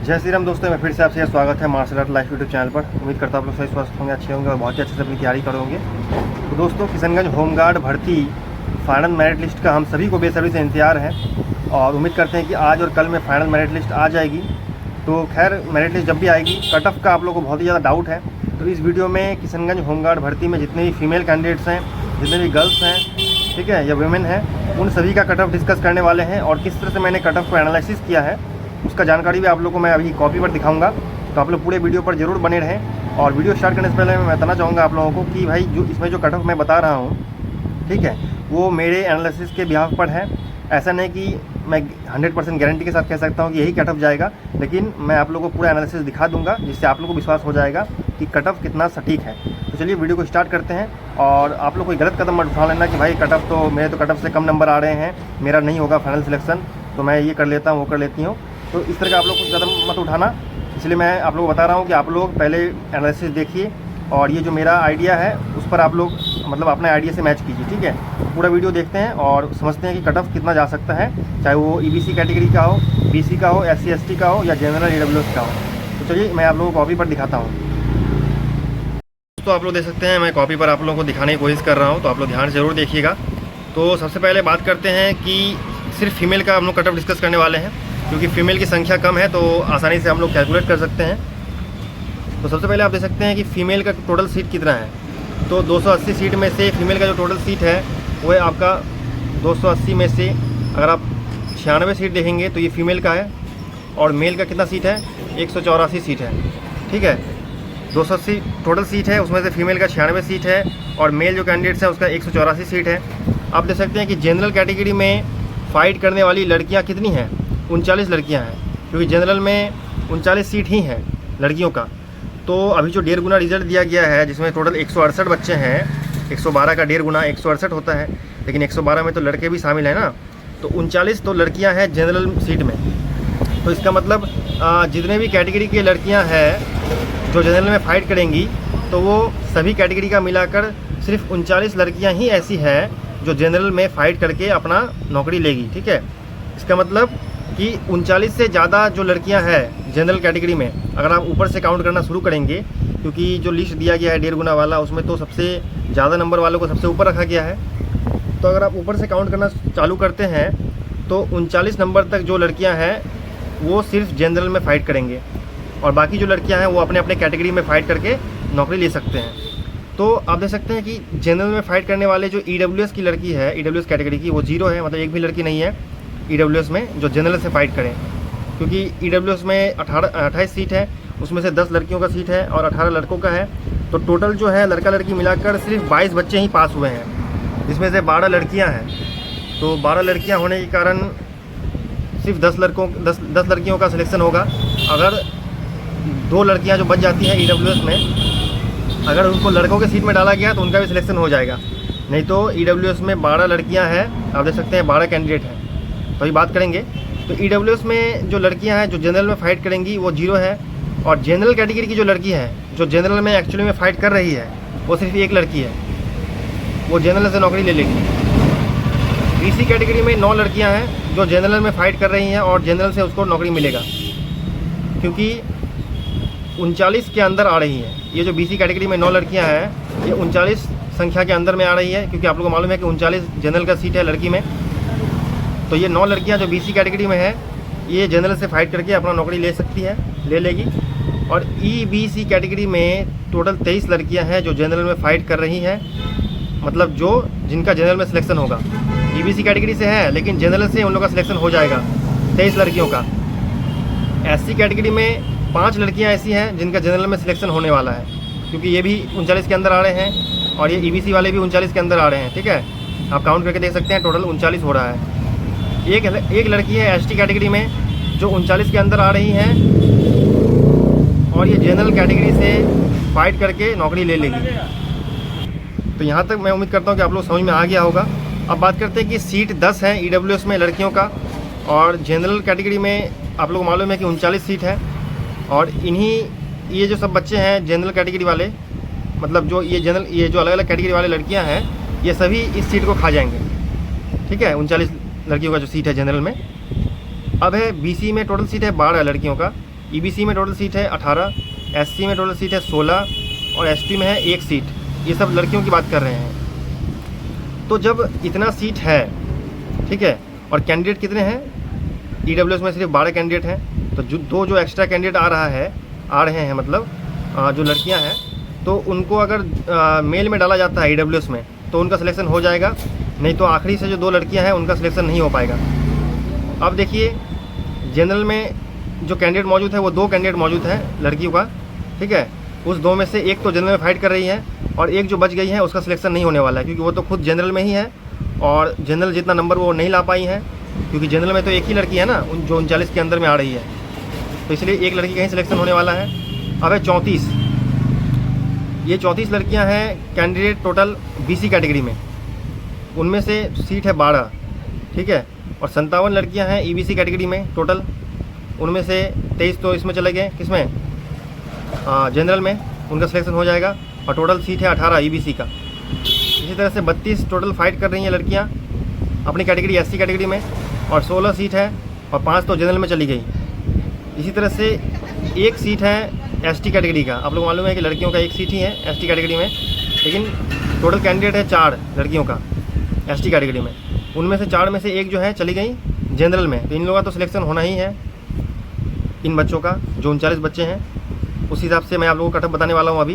जय श्री राम दोस्तों, मैं फिर से आपसे स्वागत है martial art life YouTube channel पर। उम्मीद करता हूँ आप लोग सही स्वस्थ होंगे, अच्छे होंगे और बहुत ही अच्छे से अपनी तैयारी करोगे। तो दोस्तों, किशनगंज होमगार्ड भर्ती फाइनल मेरिट लिस्ट का हम सभी को बेसब्री से इंतजार है और उम्मीद करते हैं कि आज और कल में फाइनल मेरिट लिस्ट आ जाएगी। तो खैर, मेरिट लिस्ट जब भी आएगी, कट ऑफ का आप लोगों को बहुत ही ज़्यादा डाउट है। तो इस वीडियो में किशनगंज होमगार्ड भर्ती में जितने भी फीमेल कैंडिडेट्स हैं, जितने भी गर्ल्स हैं, ठीक है, या वुमेन हैं, उन सभी का कट ऑफ डिस्कस करने वाले हैं और किस तरह से मैंने कट ऑफ को एनालिसिस किया है उसका जानकारी भी आप लोगों को मैं अभी कॉपी पर दिखाऊंगा। तो आप लोग पूरे वीडियो पर ज़रूर बने रहें। और वीडियो स्टार्ट करने से पहले मैं बताना चाहूँगा आप लोगों को कि भाई जो इसमें जो कट ऑफ मैं बता रहा हूँ, ठीक है, वो मेरे एनालिसिस के बिहाफ पर है। ऐसा नहीं कि मैं 100% गारंटी के साथ कह सकता हूँ कि यही कट ऑफ जाएगा, लेकिन मैं आप लोगों को पूरा एनालिसिस दिखा दूंगा जिससे आप लोगों को विश्वास हो जाएगा कि कट ऑफ कितना सटीक है। तो चलिए वीडियो को स्टार्ट करते हैं। और आप लोग कोई गलत कदम मत उठा लेना कि भाई कट ऑफ तो मेरे तो कट ऑफ से कम नंबर आ रहे हैं, मेरा नहीं होगा फाइनल सिलेक्शन, तो मैं ये कर लेता हूँ वो कर लेती हूँ। तो इस तरह का आप लोग कुछ कदम मत उठाना। इसलिए मैं आप लोगों को बता रहा हूँ कि आप लोग पहले एनालिसिस देखिए और ये जो मेरा आइडिया है उस पर आप लोग मतलब अपने आइडिया से मैच कीजिए, ठीक है। पूरा वीडियो देखते हैं और समझते हैं कि कट ऑफ कितना जा सकता है, चाहे वो ईबीसी कैटेगरी का हो, बीसी का हो, एससी एसटी का हो या जनरल ईडब्ल्यूएस का हो। तो चलिए मैं आप लोगों को कॉपी पर दिखाता हूँ। तो आप लोग देख सकते हैं मैं कॉपी पर आप लोगों को दिखाने की कोशिश कर रहा हूँ, तो आप लोग ध्यान से ज़रूर देखिएगा। तो सबसे पहले बात करते हैं कि सिर्फ फीमेल का हम लोग कट ऑफ डिस्कस करने वाले हैं, क्योंकि फीमेल की संख्या कम है तो आसानी से हम लोग कैलकुलेट कर सकते हैं। तो सबसे पहले आप देख सकते हैं कि फ़ीमेल का टोटल सीट कितना है। तो 280 सीट में से फीमेल का जो टोटल सीट है वो है आपका 280 में से अगर आप 96 सीट देखेंगे तो ये फीमेल का है। और मेल का कितना सीट है, 184 सीट है, ठीक है। 280 टोटल सीट है, उसमें से फीमेल का 96 सीट है और मेल जो कैंडिडेट्स हैं उसका 184 सीट है। आप देख सकते हैं कि जनरल कैटेगरी में फ़ाइट करने वाली लड़कियाँ कितनी हैं, 39 लड़कियाँ हैं, क्योंकि जनरल में 39 सीट ही हैं लड़कियों का। तो अभी जो 1.5 गुना रिजल्ट दिया गया है जिसमें टोटल 168 बच्चे हैं, 112 का 1.5 गुना 168 होता है, लेकिन 112 में तो लड़के भी शामिल हैं ना। तो 39 तो लड़कियां हैं जनरल सीट में। तो इसका मतलब जितने भी कैटेगरी की लड़कियां हैं जो जनरल में फ़ाइट करेंगी तो वो सभी कैटेगरी का मिलाकर सिर्फ 39 लड़कियाँ ही ऐसी हैं जो जनरल में फ़ाइट करके अपना नौकरी लेगी, ठीक है। इसका मतलब कि 39 से ज़्यादा जो लड़कियां हैं जनरल कैटेगरी में, अगर आप ऊपर से काउंट करना शुरू करेंगे, क्योंकि जो लिस्ट दिया गया है 1.5 गुना वाला, उसमें तो सबसे ज़्यादा नंबर वालों को सबसे ऊपर रखा गया है। तो अगर आप ऊपर से काउंट करना चालू करते हैं तो 39 नंबर तक जो लड़कियां हैं वो सिर्फ जनरल में फ़ाइट करेंगे और बाकी जो लड़कियाँ हैं वो अपने अपने कैटेगरी में फ़ाइट करके नौकरी ले सकते हैं। तो आप देख सकते हैं कि जनरल में फ़ाइट करने वाले जो ईडब्ल्यूएस की लड़की है, ईडब्ल्यूएस कैटेगरी की, वो 0 है, मतलब एक भी लड़की नहीं है ईडब्ल्यूएस में जो जनरल से फ़ाइट करें। क्योंकि ईडब्ल्यूएस में 28 सीट है, उसमें से 10 लड़कियों का सीट है और 18 लड़कों का है। तो टोटल जो है लड़का लड़की मिलाकर सिर्फ 22 बच्चे ही पास हुए हैं, जिसमें से 12 लड़कियां हैं। तो 12 लड़कियां होने के कारण सिर्फ 10 लड़कियों का सिलेक्शन होगा। अगर 2 लड़कियां जो बच जाती हैं ईडब्ल्यूएस में, अगर उनको लड़कों के सीट में डाला गया तो उनका भी सिलेक्शन हो जाएगा। नहीं तो ईडब्ल्यूएस में 12 लड़कियाँ हैं, आप देख सकते हैं 12 कैंडिडेट हैं। तो अभी बात करेंगे तो ईडब्ल्यूएस में जो लड़कियां हैं जो जनरल में फ़ाइट करेंगी वो 0 है। और जनरल कैटेगरी की जो लड़की है जो जनरल में एक्चुअली में फ़ाइट कर रही है वो सिर्फ एक लड़की है, वो जनरल से नौकरी ले लेगी। बीसी कैटेगरी में 9 लड़कियां हैं जो जनरल में फ़ाइट कर रही हैं और जनरल से उसको नौकरी मिलेगा, क्योंकि 39 के अंदर आ रही हैं। ये जो बीसी कैटेगरी में 9 लड़कियाँ हैं ये 39 संख्या के अंदर में आ रही है, क्योंकि आप लोगों को मालूम है कि 39 जनरल का सीट है लड़की में। तो ये 9 लड़कियां जो बीसी कैटेगरी में है ये जनरल से फ़ाइट करके अपना नौकरी ले सकती है, ले लेगी। और ईबीसी कैटेगरी में टोटल 23 लड़कियां हैं जो जनरल में फ़ाइट कर रही हैं, मतलब जिनका जनरल में सिलेक्शन होगा। ईबीसी कैटेगरी से है लेकिन जनरल से उन लोगों का सिलेक्शन हो जाएगा 23 लड़कियों का। एससी कैटेगरी में 5 लड़कियाँ ऐसी हैं जिनका जनरल में सिलेक्शन होने वाला है, क्योंकि ये भी 39 के अंदर आ रहे हैं और ये ईबीसी वाले भी 39 के अंदर आ रहे हैं, ठीक है। आप काउंट करके देख सकते हैं टोटल 39 हो रहा है। एक लड़की है एसटी कैटेगरी में जो 39 के अंदर आ रही हैं और ये जनरल कैटेगरी से फ़ाइट करके नौकरी ले लेगी। तो यहाँ तक मैं उम्मीद करता हूँ कि आप लोग समझ में आ गया होगा। अब बात करते हैं कि सीट 10 है ईडब्ल्यूएस में लड़कियों का और जनरल कैटेगरी में आप लोग को मालूम है कि 39 सीट है। और ये जो सब बच्चे हैं जनरल कैटेगरी वाले, मतलब ये जो अलग अलग कैटेगरी वाले लड़कियां हैं ये सभी इस सीट को खा जाएंगे, ठीक है। 39 लड़कियों का जो सीट है जनरल में। अब है बीसी में टोटल सीट है 12 लड़कियों का, ईबीसी में टोटल सीट है 18, एससी में टोटल सीट है 16 और एसटी में है 1 सीट। ये सब लड़कियों की बात कर रहे हैं। तो जब इतना सीट है, ठीक है, और कैंडिडेट कितने हैं, ईडब्ल्यूएस में सिर्फ 12 कैंडिडेट हैं, तो जो एक्स्ट्रा कैंडिडेट आ रहे हैं मतलब जो लड़कियां हैं, तो उनको अगर मेल में डाला जाता है ईडब्ल्यूएस में तो उनका सिलेक्शन हो जाएगा, नहीं तो आखिरी से जो 2 लड़कियां हैं उनका सिलेक्शन नहीं हो पाएगा। अब देखिए, जनरल में जो कैंडिडेट मौजूद है वो 2 कैंडिडेट मौजूद है लड़कियों का, ठीक है। उस 2 में से एक तो जनरल में फाइट कर रही है और एक जो बच गई है उसका सिलेक्शन नहीं होने वाला है, क्योंकि वो तो खुद जनरल में ही है और जनरल जितना नंबर वो नहीं ला पाई है, क्योंकि जनरल में तो एक ही लड़की है ना जो 39 के अंदर में आ रही है, तो इसलिए एक लड़की का ही सिलेक्शन होने वाला है। अब है 34, ये 34 लड़कियां हैं कैंडिडेट टोटल बीसी कैटेगरी में, उनमें से सीट है 12, ठीक है, और 57 लड़कियां हैं ईबीसी कैटेगरी में टोटल, उनमें से 23 तो इसमें चले गए, किसमें, जनरल में, उनका सिलेक्शन हो जाएगा, और टोटल सीट है 18 ईबीसी का। इसी तरह से 32 टोटल फाइट कर रही हैं लड़कियां अपनी कैटेगरी एससी कैटेगरी में, और 16 सीट है और 5 तो जनरल में चली गई। इसी तरह से 1 सीट है एसटी कैटेगरी का। आप लोग मालूम है कि लड़कियों का 1 सीट ही है एसटी कैटेगरी में, लेकिन टोटल कैंडिडेट है 4 लड़कियों का एसटी कैटेगरी में, उनमें से 4 में से 1 जो है चली गई जनरल में, तो इन लोगों का तो सिलेक्शन होना ही है, इन बच्चों का जो 39 बच्चे हैं। उस हिसाब से मैं आप लोगों को कटअप बताने वाला हूँ अभी।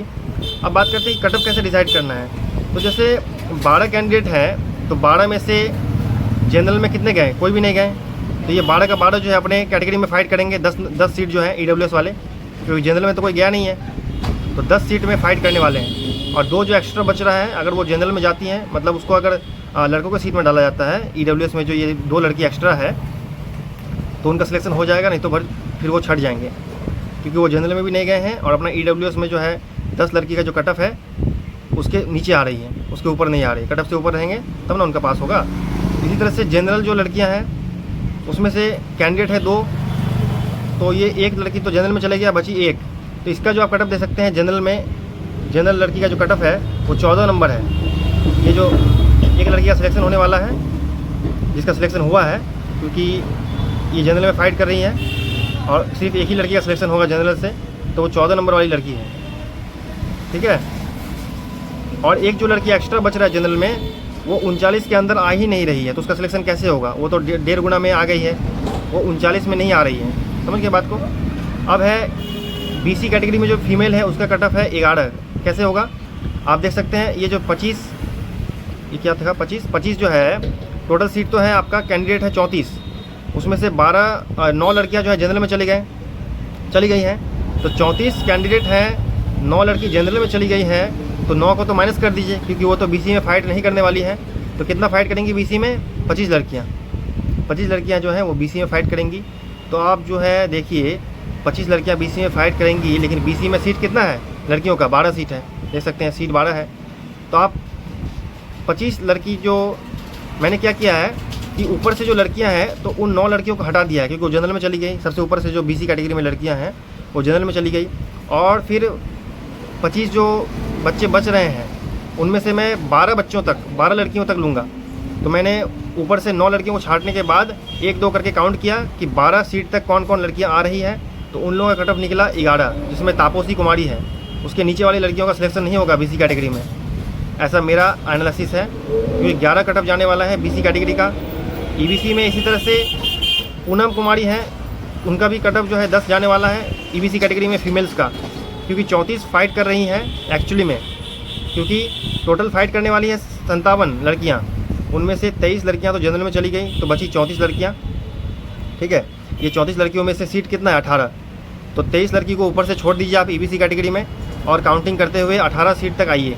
अब बात करते हैं कि कटअप कैसे डिसाइड करना है। तो जैसे 12 कैंडिडेट है, तो 12 में से जनरल में कितने गए, कोई भी नहीं गए, तो ये 12 का 12 जो है अपने कैटेगरी में फाइट करेंगे। 10 सीट जो है ईडब्ल्यूएस वाले, क्योंकि जनरल में तो कोई गया नहीं है, तो 10 सीट में फाइट करने वाले हैं। और 2 जो एक्स्ट्रा बच रहा है, अगर वो जनरल में जाती हैं, मतलब उसको अगर लड़कों की सीट में डाला जाता है ईडब्ल्यूएस में, जो ये 2 लड़की एक्स्ट्रा है, तो उनका सिलेक्शन हो जाएगा, नहीं तो फिर वो छट जाएंगे, क्योंकि वो जनरल में भी नहीं गए हैं और अपना ईडब्ल्यूएस में जो है 10 लड़की का जो कटअप है उसके नीचे आ रही है, उसके ऊपर नहीं आ रही, कटअप से ऊपर रहेंगे तब ना उनका पास होगा। इसी तरह से जनरल जो लड़कियां हैं उसमें से कैंडिडेट है 2, तो ये 1 लड़की तो जनरल में चले गया, बची 1, तो इसका जो आप कटअप दे सकते हैं जनरल में, जनरल लड़की का जो कटअप है वो 14 नंबर है। ये जो 1 लड़की का सिलेक्शन होने वाला है, जिसका सिलेक्शन हुआ है, क्योंकि ये जनरल में फाइट कर रही है और सिर्फ 1 ही लड़की का सिलेक्शन होगा जनरल से, तो वो 14 नंबर वाली लड़की है, ठीक है। और एक जो लड़की एक्स्ट्रा बच रहा है जनरल में, वो 39 के अंदर आ ही नहीं रही है, तो उसका सिलेक्शन कैसे होगा, वो तो 1.5 गुना में आ गई है, वो 39 में नहीं आ रही है, समझ गए बात को। अब है बीसी कैटेगरी में जो फीमेल है उसका कटअप है 11, कैसे होगा आप देख सकते हैं। ये जो 25, ये क्या था, 25 जो है टोटल सीट तो है आपका, कैंडिडेट है 34, उसमें से 9 लड़कियां जो है जनरल में चली गई हैं, तो 34 कैंडिडेट हैं, 9 लड़की जनरल में चली गई हैं, तो 9 को तो माइनस कर दीजिए, क्योंकि वो तो बीसी में फ़ाइट नहीं करने वाली है। तो कितना फ़ाइट करेंगी बीसी में, 25 लड़कियां जो हैं वो बीसी में फ़ाइट करेंगी। तो आप जो है देखिए 25 लड़कियां बीसी में फ़ाइट करेंगी, लेकिन बीसी में सीट कितना है लड़कियों का, 12 सीट है, देख सकते हैं सीट 12 है। तो आप 25 लड़की जो मैंने क्या किया है कि ऊपर से जो लड़कियां हैं तो उन 9 लड़कियों को हटा दिया है, क्योंकि वो जनरल में चली गई, सबसे ऊपर से जो बीसी कैटेगरी में लड़कियां हैं वो जनरल में चली गई, और फिर 25 जो बच्चे बच रहे हैं उनमें से मैं 12 लड़कियों तक लूँगा। तो मैंने ऊपर से 9 लड़कियों को छांटने के बाद 1-2 करके काउंट किया कि 12 सीट तक कौन कौन लड़कियां आ रही हैं, तो उन लोगों का कटअप निकला 11, जिसमें तापोसी कुमारी है, उसके नीचे वाली लड़कियों का सिलेक्शन नहीं होगा बीसी कैटेगरी में, ऐसा मेरा एनालिसिस है, क्योंकि 11 कटअप जाने वाला है बीसी कैटेगरी का। ईबीसी में इसी तरह से पूनम कुमारी है, उनका भी कटअप जो है 10 जाने वाला है ईबीसी कैटेगरी में फीमेल्स का, क्योंकि 34 फाइट कर रही हैं एक्चुअली में, क्योंकि टोटल फाइट करने वाली है 57 लड़कियां, उनमें से 23 लड़कियां तो जनरल में चली गई, तो बची 34 लड़कियां, ठीक है। ये 34 लड़कियों में से सीट कितना है 18, तो 23 लड़की को ऊपर से छोड़ दीजिए आप ईबीसी कैटेगरी में, और काउंटिंग करते हुए 18 सीट तक आइए।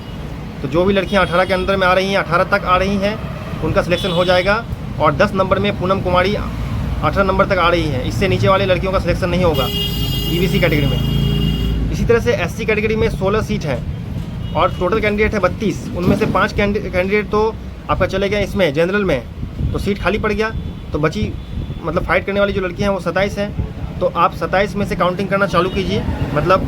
तो जो भी लड़कियां 18 के अंदर में आ रही हैं, 18 तक आ रही हैं, उनका सिलेक्शन हो जाएगा। और 10 नंबर में पूनम कुमारी 18 नंबर तक आ रही है, इससे नीचे वाली लड़कियों का सिलेक्शन नहीं होगा ईबीसी कैटेगरी में। इसी तरह से एससी कैटेगरी में 16 सीट हैं और टोटल कैंडिडेट है 32, उनमें से 5 कैंडिडेट तो आपका चले गए इसमें जनरल में, तो सीट खाली पड़ गया, तो बची मतलब फाइट करने वाली जो लड़कियां हैं वो 27 हैं। तो आप 27 में से काउंटिंग करना चालू कीजिए, मतलब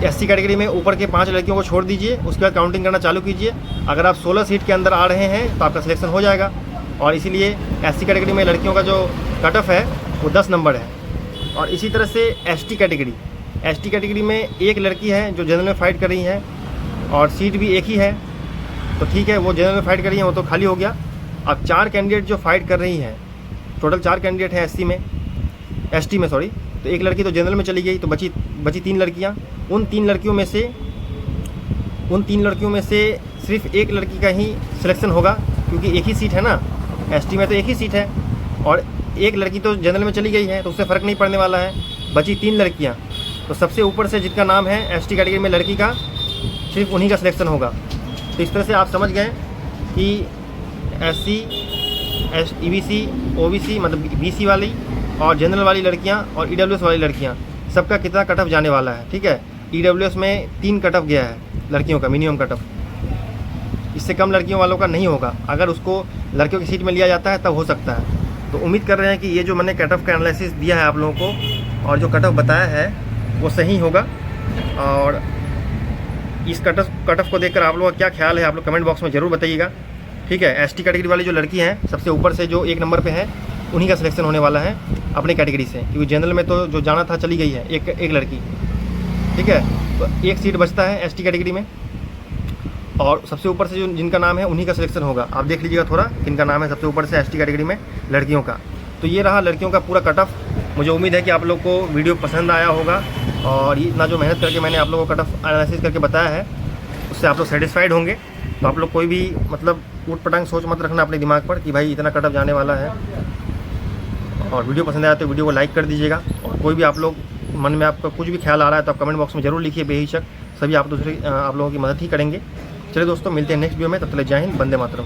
एससी कैटेगरी में ऊपर के 5 लड़कियों को छोड़ दीजिए, उसके बाद काउंटिंग करना चालू कीजिए। अगर आप 16 सीट के अंदर आ रहे हैं तो आपका सिलेक्शन हो जाएगा। और इसीलिए एससी कैटेगरी में लड़कियों का जो कट ऑफ है वो 10 नंबर है। और इसी तरह से एसटी कैटेगरी में एक लड़की है जो जनरल में फ़ाइट कर रही है और सीट भी एक ही है, तो ठीक है, वो जनरल में फ़ाइट कर रही है, वो तो खाली हो गया। अब 4 कैंडिडेट जो फाइट कर रही हैं, टोटल 4 कैंडिडेट हैं एसटी में सॉरी, तो एक लड़की तो जनरल में चली गई, तो बची 3 लड़कियाँ। उन तीन लड़कियों में से सिर्फ एक लड़की का ही सिलेक्शन होगा, क्योंकि एक ही सीट है ना, एसटी में तो एक ही सीट है, और एक लड़की तो जनरल में चली गई है, तो उससे फ़र्क नहीं पड़ने वाला है। बची 3 लड़कियाँ, तो सबसे ऊपर से जिनका नाम है एसटी कैटेगरी में लड़की का, सिर्फ उन्हीं का सिलेक्शन होगा। तो इस तरह से आप समझ गए कि एससी, ईबीसी, ओबीसी मतलब बीसी वाली और जनरल वाली लड़कियां और ईडब्ल्यूएस वाली लड़कियां, सबका कितना कट ऑफ जाने वाला है। ठीक है, ईडब्ल्यूएस में 3 कट ऑफ गया है लड़कियों का, मिनिमम कट ऑफ, इससे कम लड़कियों वालों का नहीं होगा। अगर उसको लड़कियों की सीट में लिया जाता है तब हो सकता है। तो उम्मीद कर रहे हैं कि ये जो मैंने कट ऑफ का एनालिसिस दिया है आप लोगों को और जो कट ऑफ बताया है वो सही होगा। और इस कट ऑफ को देखकर आप लोगों का क्या ख्याल है, आप लोग कमेंट बॉक्स में ज़रूर बताइएगा। ठीक है, एसटी कैटेगरी वाली जो लड़की हैं, सबसे ऊपर से जो 1 नंबर पे है, उन्हीं का सिलेक्शन होने वाला है अपनी कैटेगरी से, क्योंकि जनरल में तो जो जाना था चली गई है एक लड़की। ठीक है, तो एक सीट बचता है एसटी कैटेगरी में, और सबसे ऊपर से जो जिनका नाम है उन्हीं का सिलेक्शन होगा। आप देख लीजिएगा थोड़ा किनका नाम है सबसे ऊपर से एसटी कैटेगरी में लड़कियों का। तो ये रहा लड़कियों का पूरा कट ऑफ। मुझे उम्मीद है कि आप लोग को वीडियो पसंद आया होगा, और इतना जो मेहनत करके मैंने आप लोगों को कट ऑफ एनालिसिस करके बताया है, उससे आप लोग सेटिस्फाइड होंगे। तो आप लोग कोई भी मतलब ऊट पटांग सोच मत रखना अपने दिमाग पर कि भाई इतना कट ऑफ जाने वाला है। और वीडियो पसंद आया तो वीडियो को लाइक कर दीजिएगा, और कोई भी आप लोग मन में आपका कुछ भी ख्याल आ रहा है तो आप कमेंट बॉक्स में ज़रूर लिखिए, बेहिचक। सभी आप लोगों की मदद ही करेंगे। चलिए दोस्तों, मिलते हैं नेक्स्ट वीडियो में, तब तक जय हिंद, वंदे मातरम।